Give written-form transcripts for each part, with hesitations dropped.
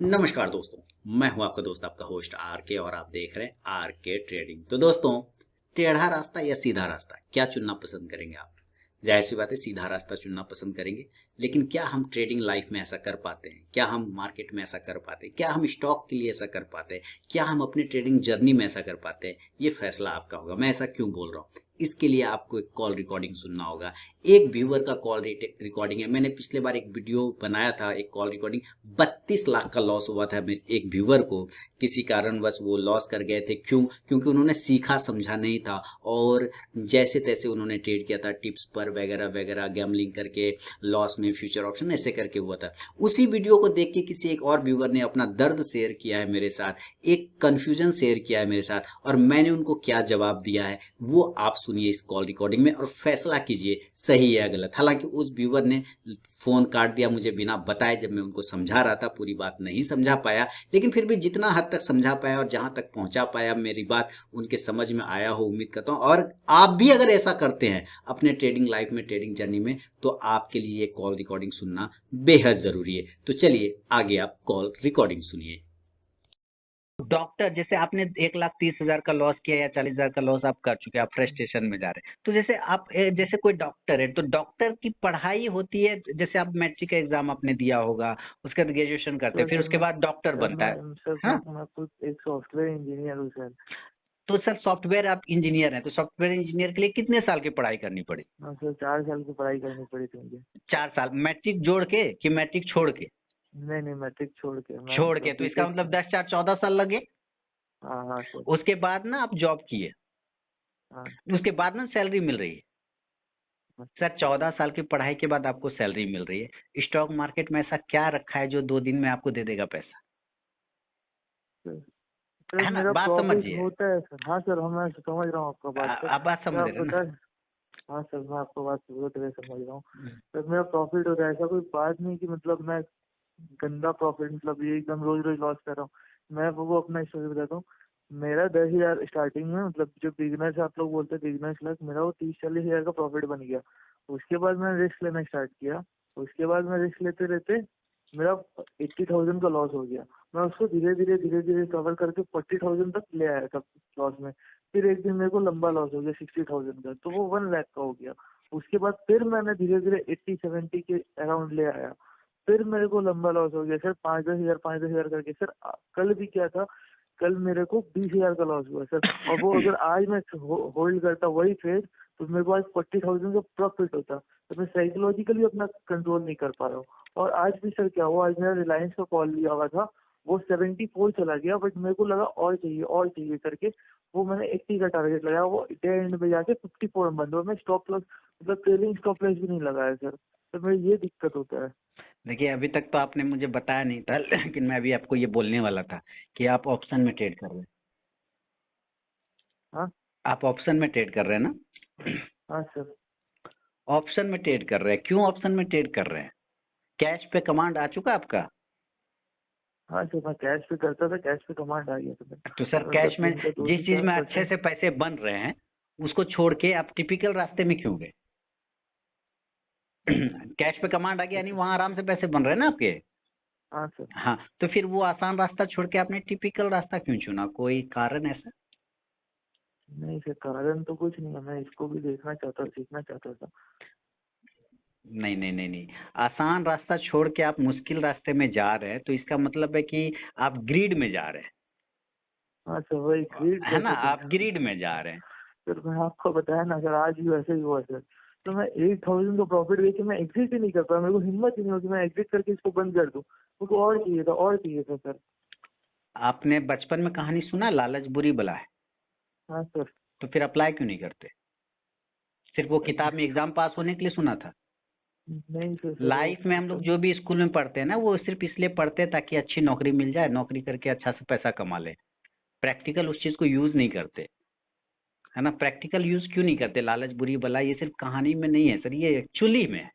नमस्कार दोस्तों। मैं हूं आपका दोस्त, आपका होस्ट आर के, और आप देख रहे हैं आर के ट्रेडिंग। तो दोस्तों, टेढ़ा रास्ता या सीधा रास्ता, क्या चुनना पसंद करेंगे आप? जाहिर सी बात है, सीधा रास्ता चुनना पसंद करेंगे। लेकिन क्या हम ट्रेडिंग लाइफ में ऐसा कर पाते हैं? क्या हम मार्केट में ऐसा कर पाते हैं? क्या हम स्टॉक के लिए ऐसा कर पाते हैं? क्या हम अपनी ट्रेडिंग जर्नी में ऐसा कर पाते हैं? ये फैसला आपका होगा। मैं ऐसा क्यों बोल रहा हूँ, इसके लिए आपको एक कॉल रिकॉर्डिंग सुनना होगा। एक व्यूअर का कॉल रिकॉर्डिंग है। मैंने पिछले बार एक वीडियो बनाया था, एक कॉल रिकॉर्डिंग। 32 लाख का लॉस हुआ था मेरे एक व्यूअर को। किसी कारणवश वो लॉस कर गए थे। क्यों? क्योंकि उन्होंने सीखा समझा नहीं था, और जैसे तैसे उन्होंने ट्रेड किया था, टिप्स पर वगैरह वगैरह, गैम्बलिंग करके लॉस में फ्यूचर ऑप्शन ऐसे करके हुआ था। उसी वीडियो को देख के किसी एक और व्यूअर ने अपना दर्द शेयर किया है मेरे साथ, एक कंफ्यूजन शेयर किया है मेरे साथ, और मैंने उनको क्या जवाब दिया है वो आप सुनिए इस कॉल रिकॉर्डिंग में, और फैसला कीजिए सही है या गलत। हालांकि उस व्यूअर ने फोन काट दिया मुझे बिना बताए, जब मैं उनको समझा रहा था। पूरी बात नहीं समझा पाया, लेकिन फिर भी जितना हद तक समझा पाया और जहां तक पहुंचा पाया, मेरी बात उनके समझ में आया हो, उम्मीद करता हूं। और आप भी अगर ऐसा करते हैं अपने ट्रेडिंग लाइफ में, ट्रेडिंग जर्नी में, तो आपके लिए ये कॉल रिकॉर्डिंग सुनना बेहद जरूरी है। तो चलिए आगे आप कॉल रिकॉर्डिंग सुनिए। डॉक्टर, जैसे आपने 1,30,000 का लॉस किया या 40,000 का लॉस आप कर चुके हैं, आप फ्रस्ट्रेशन में जा रहे हैं। तो जैसे आप जैसे कोई डॉक्टर है, तो डॉक्टर की पढ़ाई होती है, जैसे आप मैट्रिक का एग्जाम आपने दिया होगा, उसके बाद ग्रेजुएशन करते हैं, सर फिर सर उसके मैं बाद डॉक्टर सर बनता मैं है। सर हाँ, मैं खुद एक सॉफ्टवेयर इंजीनियर हूँ सर। तो सर सॉफ्टवेयर आप इंजीनियर हैं, तो सॉफ्टवेयर इंजीनियर के लिए कितने साल की पढ़ाई करनी पड़ी? हाँ सर, 4 साल की पढ़ाई करनी पड़ी थी मुझे। 4 साल मैट्रिक जोड़ के कि मैट्रिक छोड़ के? नहीं नहीं, मैट्रिक छोड़ के मैं छोड़ के, मतलब तो इसका बीटेक। मतलब 10 4 14 साल लगे। हाँ हाँ सर। उसके बाद ना आप जॉब किए, हाँ उसके बाद ना सैलरी मिल रही है। हाँ सर 14 साल की पढ़ाई के बाद आपको सैलरी मिल रही है। स्टॉक मार्केट में ऐसा क्या रखा है जो 2 दिन में आपको दे देगा पैसा? सर। सर है ना, मेरा बात प्रॉफिट समझिए। होता है सर। हाँ सर, हाँ मैं समझ रहा हूँ आपका बात सर। आप बात सर समझ आप रहे हैं ना? बता। हाँ सर, मैं आपको बात पूरी तरह समझ रहा हूँ। हम्म। सर मेरा प्रॉफिट होता है, ऐसा कोई बात नहीं कि मतलब मैं गंदा प्रॉफिट, मतलब ये एकदम रोज रोज लॉस कर रहा हूँ। मैं वो अपना स्टोरी बताता हूँ। मेरा 10,000 स्टार्टिंग में, मतलब जो बिगनर्स आप लोग बोलते हैं बिगनर्स लक, मेरा वो 30-40 हज़ार का प्रॉफिट बन गया। उसके बाद मैंने रिस्क लेना स्टार्ट किया। उसके बाद मैं रिस्क लेते रहते मेरा 80,000 का लॉस हो गया। मैं उसको धीरे धीरे धीरे धीरे कवर करके 40,000 तक ले आया था लॉस में। फिर एक दिन मेरे को लंबा लॉस हो गया 60,000 का, तो वो 1 लाख का हो गया। उसके बाद फिर मैंने धीरे धीरे 80-70 के अराउंड ले आया। फिर मेरे को लंबा लॉस हो गया सर, 5-10 हज़ार करके सर। कल भी क्या था, कल मेरे को 20,000 का लॉस हुआ सर। और वो अगर आज मैं होल्ड करता वही ट्रेड, तो मेरे को आज 40,000 का प्रॉफिट होता। तो मैं साइकोलॉजिकली अपना कंट्रोल नहीं कर पा रहा हूँ। और आज भी सर क्या हुआ, आज मेरा रिलायंस का कॉल लिया हुआ था, वो 74 चला गया, बट मेरे को लगा और चाहिए करके वो मैंने 80 का टारगेट लगाया। वो डे एंड में जाके 54 में बंद हुआ। मैं स्टॉप लॉस, मतलब ट्रेलिंग स्टॉप लॉस भी नहीं लगाया सर। तो मेरे ये दिक्कत होता है। देखिए, अभी तक तो आपने मुझे बताया नहीं था लेकिन मैं अभी आपको ये बोलने वाला था कि आप ऑप्शन में ट्रेड कर रहे हैं। हाँ आप ऑप्शन में ट्रेड कर रहे हैं ना? हाँ सर। ऑप्शन में ट्रेड कर रहे हैं, क्यों ऑप्शन में ट्रेड कर रहे हैं? कैश पे कमांड आ चुका आपका? हाँ सर, मैं कैश पे करता था, कैश पे कमांड आ गया था मेरा। तो सर मतलब कैश में दिन का दो जिस से चीज चार में अच्छे परसेंट से पैसे बन रहे हैं, उसको छोड़ के आप टिपिकल रास्ते में क्यों गए? कैश पे कमांड आ गया, यानी वहां आराम से पैसे बन रहे हैं ना आपके। हाँ सर। हाँ, तो फिर वो आसान रास्ता छोड़ के आपने टिपिकल रास्ता क्यों चुना? कोई कारण ऐसा? नहीं सर, कारण तो कुछ नहीं है, मैं इसको भी देखना चाहता, सीखना चाहता था। नहीं नहीं नहीं नहीं, आसान रास्ता छोड़ के आप मुश्किल रास्ते में जा रहे हैं, तो इसका मतलब है कि आप ग्रीड में जा रहे हाँ सर, वही ग्रीड हैं, है ना? कैसे आप करें। ग्रीड में जा रहे हैं। सर मैं आपको बताया ना सर, आज भी वैसे ही हुआ सर। तो मैं 8,000 का प्रॉफिट देके मैं एग्जिट ही नहीं कर पाया। मेरे को हिम्मत ही नहीं हुई कि मैं एग्जिट करके इसको बंद कर दूं। मेरे को और चाहिए था, और चाहिए था सर। आपने बचपन में कहानी सुना, लालच बुरी बला है? हाँ सर। तो फिर अप्लाई क्यों नहीं करते? सिर्फ वो किताब में एग्जाम पास होने के लिए सुना था? नहीं सर, वो लाइफ में हम लोग जो भी स्कूल में पढ़ते हैं ना, वो सिर्फ इसलिए पढ़ते हैं ताकि अच्छी नौकरी मिल जाए, नौकरी करके अच्छा से पैसा कमा ले। प्रैक्टिकल उस चीज को यूज नहीं करते, है ना? प्रैक्टिकल यूज क्यों नहीं करते? लालच बुरी बला ये सिर्फ कहानी में नहीं है सर, ये एक्चुअली में है।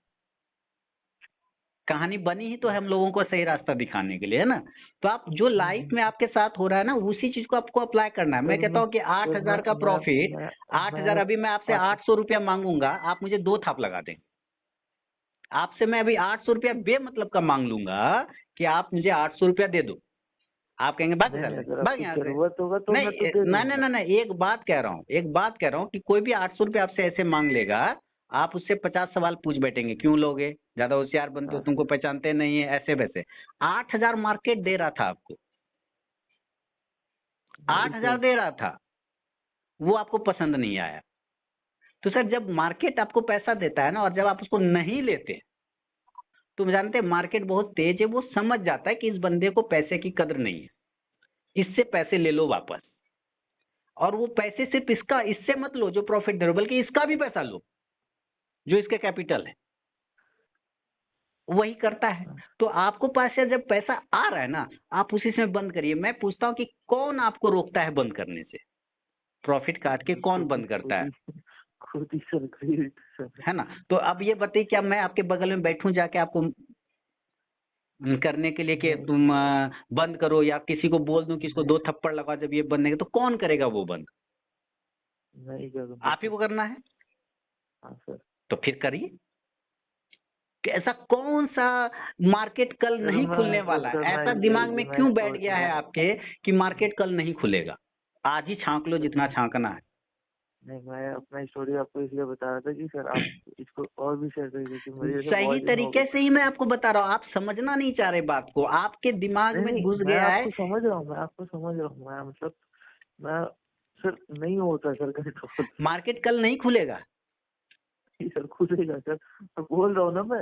कहानी बनी ही तो है हम लोगों को सही रास्ता दिखाने के लिए, है ना? तो आप जो लाइफ में आपके साथ हो रहा है ना, उसी चीज को आपको अप्लाई करना है। मैं सर कहता मैं हूँ कि आठ सर हजार का प्रॉफिट, मैं 8,000 मैं अभी मैं आपसे हाँ सर। 800 रुपया मांगूंगा, आप मुझे 2 थाप लगा दें। आपसे मैं अभी 800 रुपया बेमतलब का मांग लूंगा कि आप मुझे 800 रुपया दे दो। आप कहेंगे भाग नहीं यहाँ नहीं, से, अगर भाग आपको यहाँ से। जरूरत होगा तो नहीं मैं तो दे नहीं नहीं दूंगा। नहीं नहीं, एक बात कह रहा हूँ कि कोई भी 800 रुपया आपसे ऐसे मांग लेगा, आप उससे 50 सवाल पूछ बैठेंगे, क्यों लोगे, ज्यादा होशियार बनते हो, हाँ तुमको पहचानते नहीं है, ऐसे वैसे। 8,000 मार्केट दे रहा था आपको, वही 8,000 तो। दे रहा था, वो आपको पसंद नहीं आया। तो सर जब मार्केट आपको पैसा देता है ना, और जब आप उसको नहीं लेते, तो जानते हैं मार्केट बहुत तेज है, वो समझ जाता है कि इस बंदे को पैसे की कदर नहीं है, इससे पैसे ले लो वापस। और वो पैसे सिर्फ इसका, इससे मत लो जो प्रॉफिट दे रहे हो, बल्कि इसका भी पैसा लो जो इसके कैपिटल है, वही करता है। तो आपको पास से जब पैसा आ रहा है ना, आप उसी से बंद करिए। मैं पूछता हूँ कि कौन आपको रोकता है बंद करने से? प्रॉफिट काट के कौन बंद करता है? खुद ही सर, ग्रेट सर। है ना? तो अब ये बताइए, क्या मैं आपके बगल में बैठूं जाके आपको करने के लिए कि तुम बंद करो, या किसी को बोल दूं कि इसको 2 थप्पड़ लगा जब ये बंद नहीं, तो कौन करेगा वो बंद? नहीं करूँगा आप ही सर। को करना है, हाँ सर। तो फिर करिए। कि ऐसा कौन सा मार्केट कल सर नहीं मैं खुलने मतलब वाला है, सर ऐसा दिमाग में मैं क्यों बैठ गया है आपके कि मार्केट कल नहीं खुलेगा? आज ही छांक लो जितना छांकना है। नहीं, मैं अपना स्टोरी आपको इसलिए बता रहा था कि सर आप इसको और भी शेयर करिए, क्योंकि मुझे जैसे सही बहुत दिन हो तरीके गए। से ही मैं आपको बता रहा हूँ, आप समझना नहीं चाह रहे बात को, आपके दिमाग नहीं में नहीं, घुस मैं गया है। आपको समझ रहा हूँ, मैं आपको समझ रहा हूँ, मैं मतलब मैं सर नहीं होता सर कंट्रोल। मार्केट कल नहीं खुलेगा। सर खुलेगा सर, मैं बोल रहा हूँ ना, मैं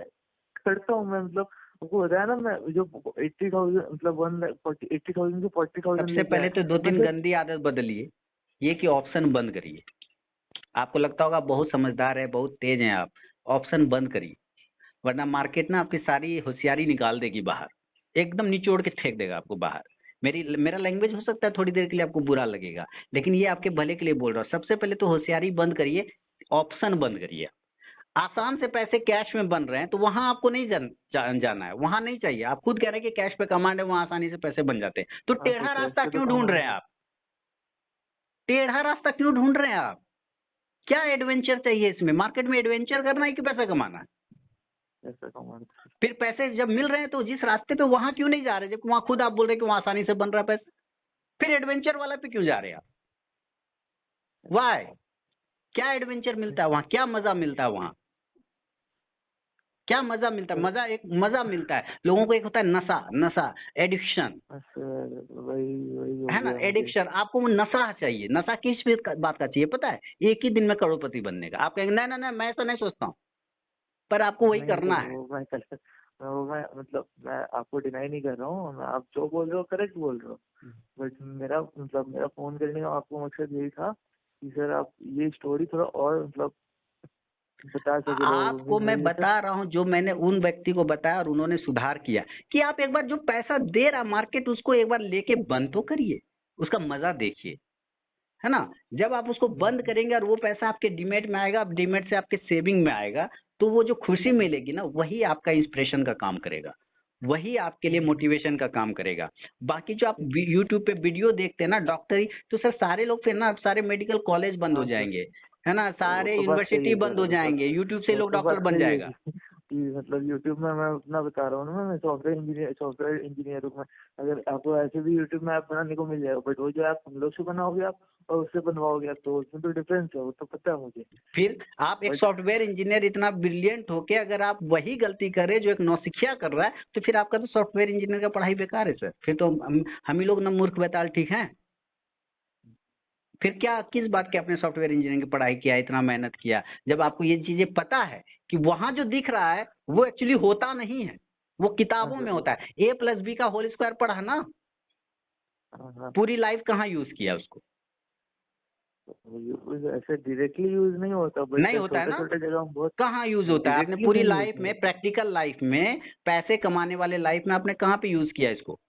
करता हूँ, मैं मतलब आपको बताया ना, मैं जो 80,000 मतलब 80,000 से 40,000 सबसे लेके पहले आया। तो दो मैं तीन सर गंदी आदत बदलिए, ये कि ऑप्शन बंद करिए। आपको लगता होगा बहुत समझदार है, बहुत तेज हैं आप, ऑप्शन बंद करिए, वरना मार्केट ना आपकी सारी होशियारी निकाल देगी बाहर, एकदम निचोड़ के फेंक देगा आपको बाहर। मेरा लैंग्वेज हो सकता है थोड़ी देर के लिए आपको बुरा लगेगा, लेकिन ये आपके भले के लिए बोल रहा हूँ। सबसे पहले तो होशियारी बंद करिए, ऑप्शन बंद करिए। आसान से पैसे कैश में बन रहे हैं, तो वहां आपको नहीं जाना है, वहां नहीं चाहिए। आप खुद कह रहे हैं कि कैश पे कमांड है, वहां आसानी से पैसे बन जाते हैं, तो हाँ, तो टेढ़ा कैश रास्ता पे तो क्यों ढूंढ रहे कमांड हैं है। आप? टेढ़ा रास्ता क्यों ढूंढ रहे हैं आप? क्या एडवेंचर चाहिए इसमें? मार्केट में एडवेंचर करना है कि पैसा कमाना है? कैश पे कमांड है। फिर पैसे जब मिल रहे हैं तो जिस रास्ते पे, वहां क्यों नहीं जा रहे, जब वहां खुद आप बोल रहे हैं कि वहां आसानी से बन रहा है पैसा? फिर एडवेंचर वाला पे क्यों जा रहे हैं आप? वाई? क्या एडवेंचर मिलता है वहां? क्या मजा मिलता है वहां? क्या मजा मिलता है? मजा मिलता है लोगों को। एक होता है नशा, एडिक्शन, सर वही वही हो है ना? गया मुझे। एडिक्शन। आपको वो नशा चाहिए। नशा किस बात का चाहिए पता है? एक ही दिन में करोड़पति बनने का। आप कहेंगे नहीं नहीं नहीं, मैं ऐसा नहीं सोचता हूँ, पर आपको वही नहीं करना सर, है। मैं मतलब मैं आपको डिनाई नहीं कर रहा हूँ, मैं आप जो बोल रहे हो करेक्ट बोल रहे हो। बट मेरा मतलब मेरा फोन करने का आपको मकसद यही था कि सर आप ये स्टोरी थोड़ा और मतलब बता सके लोगों को, आपको कि मैं भाई ऐसा। बता रहा हूँ जो मैंने उन व्यक्ति को बताया और उन्होंने सुधार किया, कि आप एक बार जो पैसा दे रहा मार्केट, उसको एक बार लेके बंद तो करिए, उसका मजा देखिए, है ना? जब आप उसको बंद करेंगे और वो पैसा आपके डीमेट में आएगा, डीमेट से आपके सेविंग में आएगा, तो वो जो खुशी मिलेगी ना, वही आपका इंस्पिरेशन का काम करेगा, वही आपके लिए मोटिवेशन का काम करेगा। बाकी जो आप यूट्यूब पे वीडियो देखते हैं ना डॉक्टरी, तो सर सारे लोग फिर ना, सारे मेडिकल कॉलेज बंद हो हाँ सर, जाएंगे, है ना? वो सारे तो बात सही यूनिवर्सिटी है बंद सर, हो मतलब जाएंगे, यूट्यूब से वो लोग तो डॉक्टर बात बन सही है जाएगा। कि मतलब यूट्यूब में मैं उतना बता रहा हूँ ना, मैं सॉफ्टवेयर इंजीनियर हूँ मैं। अगर आपको ऐसे भी यूट्यूब में ऐप बनाने को मिल जाएगा, बट वो जो ऐप हम लोग से बनाओगे आप और उससे बनवाओगे आप, तो उसमें तो डिफरेंस है, वो तो पता है मुझे। फिर आप एक बट सॉफ्टवेयर इंजीनियर इतना ब्रिलियंट होके अगर आप वही गलती करें जो एक नौसिखिया कर रहा है, तो फिर आपका तो सॉफ्टवेयर इंजीनियर का पढ़ाई बेकार है सर। फिर तो हम ही लोग ना मूर्ख बैताल ठीक है। फिर क्या, किस बात के आपने सॉफ्टवेयर इंजीनियरिंग की पढ़ाई किया, इतना मेहनत किया, जब आपको ये चीजें पता है कि वहां जो दिख रहा है वो एक्चुअली होता नहीं है, वो हाँ किताबों सर, में वो होता है। ए प्लस बी का होल स्क्वायर पढ़ा ना, हाँ हाँ, पूरी लाइफ कहाँ यूज किया उसको? ऐसे डायरेक्टली यूज नहीं होता, बट नहीं होता है छोटे ना? छोटे जगह हम बहुत कहाँ यूज होता है? आपने डायरेक्टली पूरी नहीं यूज लाइफ नहीं में, होता। प्रैक्टिकल लाइफ में, पैसे कमाने वाले लाइफ में आपने कहाँ पे यूज किया इसको?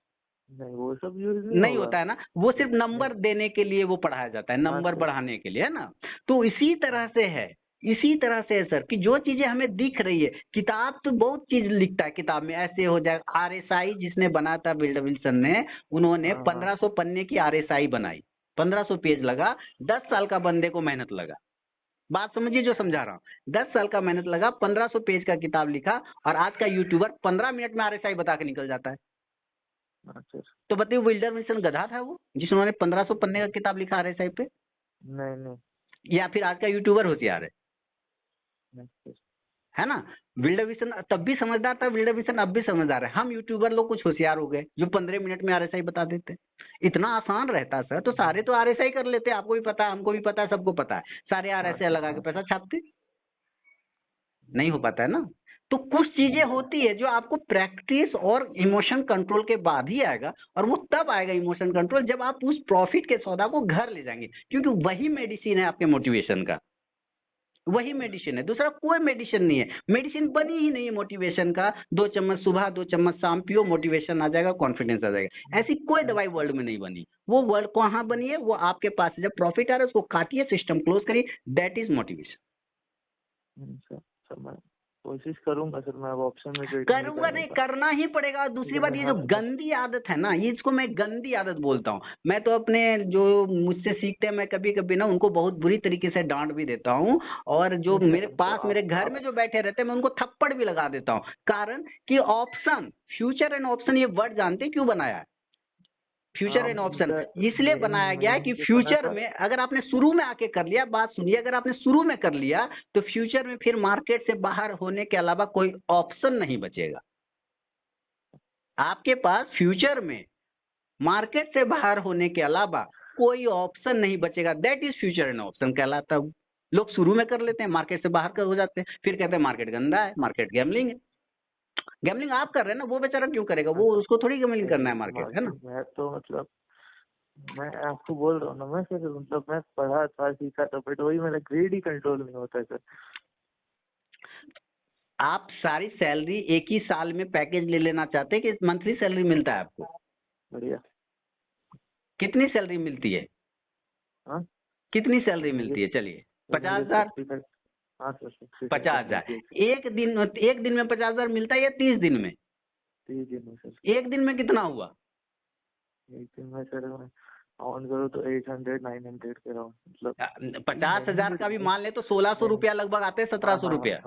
नहीं, वो सब यूज नहीं नहीं होगा। होता है ना? वो सिर्फ नहीं। नंबर देने के लिए वो पढ़ाया जाता है, हाँ नंबर सर। बढ़ाने के लिए, है ना? तो इसी तरह से है, इसी तरह से है सर, कि जो चीजें हमें दिख रही है, किताब तो बहुत चीज लिखता है, किताब में ऐसे हो जाए। आरएसआई जिसने बनाया था, बिल्ड विल्सन ने, उन्होंने हाँ हाँ 1500 पन्ने की आरएसआई बनाई, 1500 पेज लगा, 10 साल का बंदे को मेहनत लगा। बात समझिए जो समझा रहा हूँ। 10 साल का मेहनत लगा, 1500 पेज का किताब लिखा, और आज का यूट्यूबर 15 मिनट में आरएसआई बता के निकल जाता है। अच्छा। तो बताइए विल्डर विल्सन गधा था वो, जिसने 1500 पन्ने का किताब लिखा आरएसआई पे, नहीं नहीं या फिर आज का यूट्यूबर होशियार नहीं सर। है ना? विल्डर विल्सन तब भी समझदार था, विल्डर विल्सन अब भी समझदार है। हम यूट्यूबर लोग कुछ होशियार हो गए जो 15 मिनट में आरएसआई बता देते। इतना आसान रहता सर, तो सारे तो आरएसआई कर लेते, आपको भी पता है, हमको भी पता है, सबको पता है, सारे आरएसआई लगा के पैसा छापते। नहीं हो पाता है ना? तो कुछ चीजें होती है जो आपको प्रैक्टिस और इमोशन कंट्रोल के बाद ही आएगा, और वो तब आएगा इमोशन कंट्रोल जब आप उस प्रॉफिट के सौदा को घर ले जाएंगे, क्योंकि वही मेडिसिन है आपके मोटिवेशन का, वही मेडिसिन है, दूसरा कोई मेडिसिन नहीं है। मेडिसिन बनी ही नहीं है मोटिवेशन का, 2 चम्मच सुबह 2 चम्मच शाम पियो, मोटिवेशन आ जाएगा, कॉन्फिडेंस आ जाएगा। ऐसी कोई दवाई वर्ल्ड में नहीं बनी। वो वर्ल्ड कहाँ बनी है? वो आपके पास है। जब प्रॉफिट आ रहा है उसको काटिए, सिस्टम क्लोज करिए, that is motivation. Sir sir मैं कोशिश करूंगा सर, मैं अब ऑप्शन में ट्रेडिंग करूंगा नहीं, करना ही पड़ेगा। और दूसरी बात, ये जो गंदी आदत है ना, ये इसको मैं गंदी आदत बोलता हूँ। मैं तो अपने जो मुझसे सीखते हैं, मैं कभी कभी ना उनको बहुत बुरी तरीके से डांट भी देता हूँ, और जो मेरे पास मेरे घर में जो बैठे रहते हैं मैं उनको थप्पड़ भी लगा देता हूँ। कारण कि ऑप्शन, फ्यूचर एंड ऑप्शन, ये वर्ड जानते हैं क्यों बनाया है? फ्यूचर एंड ऑप्शन इसलिए बनाया गया है कि फ्यूचर में अगर आपने शुरू में आके कर लिया, बात सुनिए, अगर आपने शुरू में कर लिया तो फ्यूचर में फिर मार्केट से बाहर होने के अलावा कोई ऑप्शन नहीं बचेगा आपके पास। फ्यूचर में मार्केट से बाहर होने के अलावा कोई ऑप्शन नहीं बचेगा, that is future and option कहलाता है। लोग शुरू में कर लेते हैं, मार्केट से बाहर कर हो जाते हैं, फिर कहते हैं मार्केट गंदा है, मार्केट गैम्बलिंग है। गैम्बलिंग आप कर रहे हैं ना, वो बेचारा क्यों करेगा? वो उसको थोड़ी गैम्बलिंग करना है, मार्केट है ना। मैं तो मतलब मैं आपको बोल रहा हूँ ना, मैं सर मतलब मैं पढ़ा था सीखा था, बट वही मेरा ग्रेड ही कंट्रोल नहीं होता है सर। आप सारी सैलरी एक ही साल में पैकेज ले लेना चाहते हैं कि मंथली सैलरी मिलता है आपको? बढ़िया। कितनी सैलरी मिलती है? हाँ कितनी सैलरी मिलती है? चलिए 50,000। हाँ सर 50,000 एक दिन में 50,000 मिलता है या 30 दिन में? 30 दिन में सर। एक दिन में कितना हुआ? एक दिन में सर मैं ऑन करो तो 800-900 के राउंड, मतलब 50,000 का भी मान ले तो 1,600 रुपया लगभग आते हैं, 1,700 रुपया।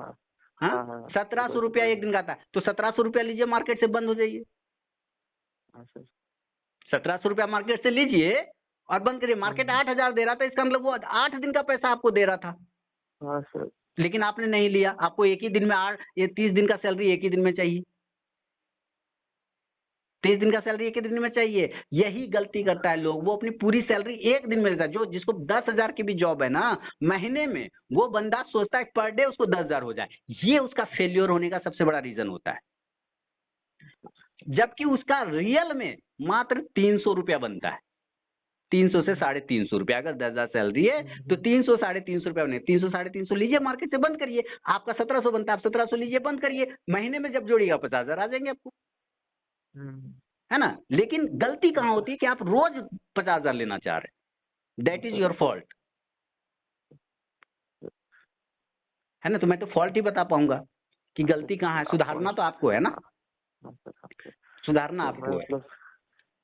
हाँ 1,700 रुपया एक दिन का आता है, तो 1,700 रुपया लीजिए, मार्केट से बंद हो जाइए। हाँ सर 1,700 रुपया मार्केट से लीजिए और बंद करिए। मार्केट 8,000 दे रहा था, इसका मतलब वो 8 दिन का पैसा आपको दे रहा था, हाँ सर। लेकिन आपने नहीं लिया। आपको एक ही दिन में 30 दिन का सैलरी एक ही दिन में चाहिए, 30 दिन का सैलरी एक ही दिन में चाहिए। यही गलती करता है लोग, वो अपनी पूरी सैलरी एक दिन में लेता है। जो जिसको 10,000 की भी जॉब है ना महीने में, वो बंदा सोचता है पर डे उसको 10,000 हो जाए। ये उसका फेल्योर होने का सबसे बड़ा रीजन होता है, जबकि उसका रियल में मात्र 300 रुपया बनता है। 300 से 350 रुपया। अगर 10,000 सैलरी है तो 300 350 रुपया बने। 300 350 लीजिए, मार्केट से बंद करिए, आपका 1,700 बनता है, आप 1,700 लीजिए, बंद करिए। महीने में जब जोड़िएगा 50,000 आ जाएंगे आपको, है ना। लेकिन गलती कहाँ होती है कि आप रोज 50,000 लेना चाह रहे हैं, दैट इज योर फॉल्ट, है ना। तो मैं तो फॉल्ट ही बता पाऊंगा कि गलती कहाँ है। सुधारना तो आपको है ना, सुधारना आपको है। मतलब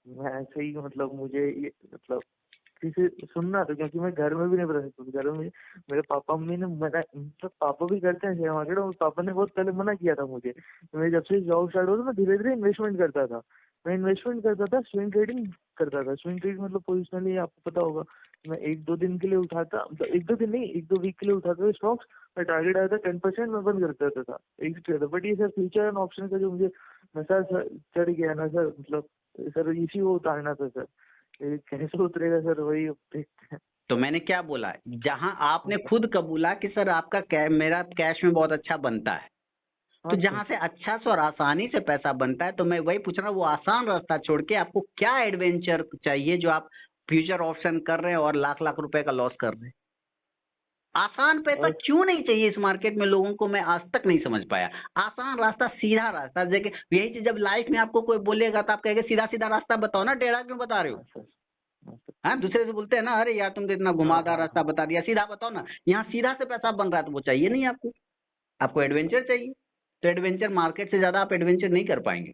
मैं ऐसे ही मतलब मुझे ये मतलब किसी सुनना था, क्योंकि मैं घर में भी नहीं बता सकता। घर में मेरे पापा मम्मी ने मना, मतलब पापा भी करते हैं शेयर मार्केट, और पापा ने बहुत पहले मना किया था मुझे। मैं जब से जॉब स्टार्ट हुआ था मैं धीरे धीरे इन्वेस्टमेंट करता था। मैं इन्वेस्टमेंट करता था, स्विंग ट्रेडिंग करता था। स्विंग ट्रेडिंग मतलब पोजिशनली आपको पता होगा, मैं 1-2 दिन के लिए उठाता, मतलब 1-2 दिन नहीं, 1-2 वीक के लिए उठाता था स्टॉक्स। मैं टारगेट आया था 10%, मैं बंद कर देता था एक ट्रेड। बट ये सर फ्यूचर एंड ऑप्शन का जो मुझे नशा चढ़ गया ना सर, मतलब सर इसी को उतारना था सर। ये कैसे उतरेगा सर, वही अब देखते हैं। तो मैंने क्या बोला, जहां आपने खुद कबूला कि सर आपका मेरा कैश में बहुत अच्छा बनता है, तो जहां से अच्छा से और आसानी से पैसा बनता है, तो मैं वही पूछ रहा हूँ, वो आसान रास्ता छोड़ के आपको क्या एडवेंचर चाहिए जो आप फ्यूचर ऑप्शन कर रहे हैं और लाख लाख रुपए का लॉस कर रहे हैं? आसान पैसा क्यों नहीं चाहिए इस मार्केट में लोगों को, मैं आज तक नहीं समझ पाया। आसान रास्ता, सीधा रास्ता, देखिए यही चीज जब लाइफ में आपको कोई बोलेगा तो आप कहेंगे सीधा सीधा रास्ता बताओ ना, टेढ़ा क्यों बता रहे हो? हाँ, दूसरे से बोलते हैं ना, अरे यार तुम तो इतना घुमावदार रास्ता बता दिया, सीधा बताओ ना। यहाँ सीधा से पैसा बन रहा है तो वो चाहिए नहीं आपको, आपको एडवेंचर चाहिए। तो एडवेंचर, मार्केट से ज्यादा आप एडवेंचर नहीं कर पाएंगे।